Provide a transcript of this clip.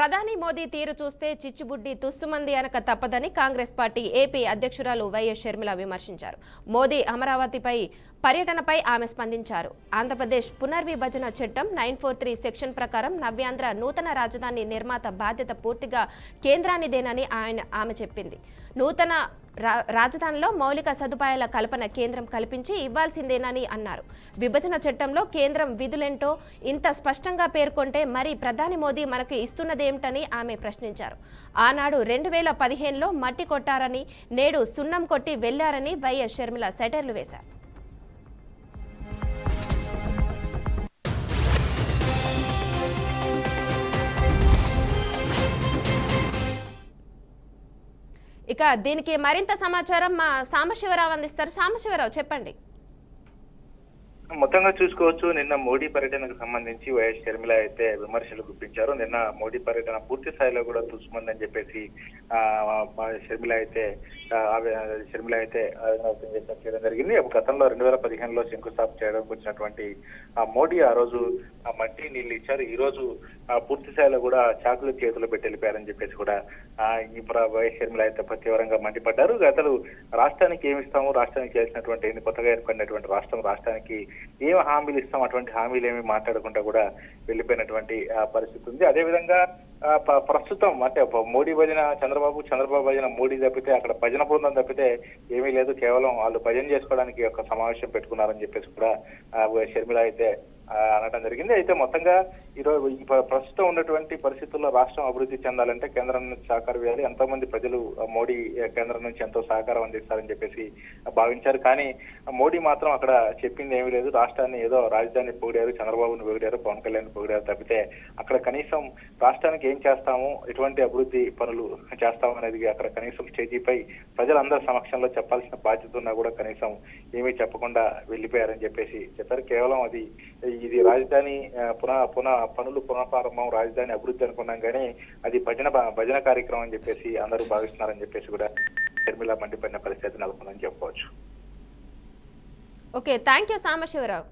ప్రధాని మోదీ తీరు చూస్తే చిచ్చుబుడ్డి తుస్సుమంది అనక తప్పదని కాంగ్రెస్ పార్టీ ఏపీ అధ్యక్షురాలు వైఎస్ షర్మిల విమర్శించారు. మోదీ అమరావతిపై పర్యటనపై ఆమె స్పందించారు. ఆంధ్రప్రదేశ్ పునర్విభజన చట్టం 943 సెక్షన్ ప్రకారం నవ్యాంధ్ర నూతన రాజధాని నిర్మాత బాధ్యత పూర్తిగా కేంద్రానిదేనని ఆమె చెప్పింది. నూతన రాజధానిలో మౌలిక సదుపాయాల కల్పన కేంద్రం కల్పించి ఇవ్వాల్సిందేనని అన్నారు. విభజన చట్టంలో కేంద్రం విధులేంటో ఇంత స్పష్టంగా పేర్కొంటే మరి ప్రధాని మోదీ మనకు ఇస్తున్నదేమిటని ఆమె ప్రశ్నించారు. ఆనాడు 2015లో మట్టి కొట్టారని, నేడు సున్నం కొట్టి వెళ్లారని వైఎస్ షర్మిల సెటైర్లు వేశారు. ఇక దీనికి మరింత సమాచారం మా సాంబశివరావు అందిస్తారు. సాంబశివరావు చెప్పండి. మొత్తంగా చూసుకోవచ్చు, నిన్న మోడీ పర్యటనకు సంబంధించి వైఎస్ షర్మిల అయితే విమర్శలు గుప్పించారు. నిన్న మోడీ పర్యటన పూర్తి స్థాయిలో కూడా తుస్సుమందని చెప్పేసి షర్మిల అయితే చేయడం జరిగింది. గతంలో 2015లో శంకుస్థాపన చేయడానికి వచ్చినటువంటి మోడీ ఆ రోజు మట్టి నీళ్లు ఇచ్చారు. ఈ రోజు పూర్తి స్థాయిలో కూడా చాకులు చేతులు పెట్టి వెళ్ళిపోయారని చెప్పేసి కూడా వైఎస్ షర్మిల అయితే తీవ్రంగా మండిపడ్డారు. అసలు రాష్ట్రానికి ఏమి ఇస్తాము, రాష్ట్రానికి చేసినటువంటి కొత్తగా ఏర్పడినటువంటి రాష్ట్రానికి ఏం హామీలు ఇస్తాం, అటువంటి హామీలు ఏమి మాట్లాడకుండా కూడా వెళ్ళిపోయినటువంటి పరిస్థితి ఉంది. అదేవిధంగా ప్రస్తుతం అంటే మోడీ భజన చంద్రబాబు భజన మోడీ తప్పితే అక్కడ భజన బృందం తప్పితే ఏమీ లేదు. కేవలం వాళ్ళు భజన చేసుకోవడానికి ఒక సమావేశం పెట్టుకున్నారని చెప్పేసి కూడా షర్మిల అయితే అనడం జరిగింది. అయితే మొత్తంగా ఈరోజు ప్రస్తుతం ఉన్నటువంటి పరిస్థితుల్లో రాష్ట్రం అభివృద్ధి చెందాలంటే కేంద్రం నుంచి సహకారం ఇవ్వాలి. ఎంతో మంది ప్రజలు మోడీ కేంద్రం నుంచి ఎంతో సహకారం అందిస్తారని చెప్పేసి భావించారు. కానీ మోడీ మాత్రం అక్కడ చెప్పింది ఏమీ లేదు. రాష్ట్రాన్ని ఏదో రాజధాని పొగిడారు, చంద్రబాబును పొగిడారు, పవన్ కళ్యాణ్ పొగిడారు తప్పితే అక్కడ కనీసం రాష్ట్రానికి ఏం చేస్తాము, ఎటువంటి అభివృద్ధి పనులు చేస్తాము అనేది అక్కడ కనీసం స్టేజీపై ప్రజలందరి సమక్షంలో చెప్పాల్సిన బాధ్యత ఉన్నా కూడా కనీసం ఏమీ చెప్పకుండా వెళ్ళిపోయారని చెప్పేసి చెప్పారు. కేవలం ఇది రాజధాని పనులు పునఃప్రారంభం, రాజధాని అభివృద్ధి అనుకున్నాం కానీ అది భజన కార్యక్రమం అని చెప్పేసి అందరూ భావిస్తున్నారని చెప్పేసి కూడా షర్మిల మండిపడిన పరిస్థితి నెలకొందని చెప్పుకోవచ్చు. Okay, thank you Sambasivarao.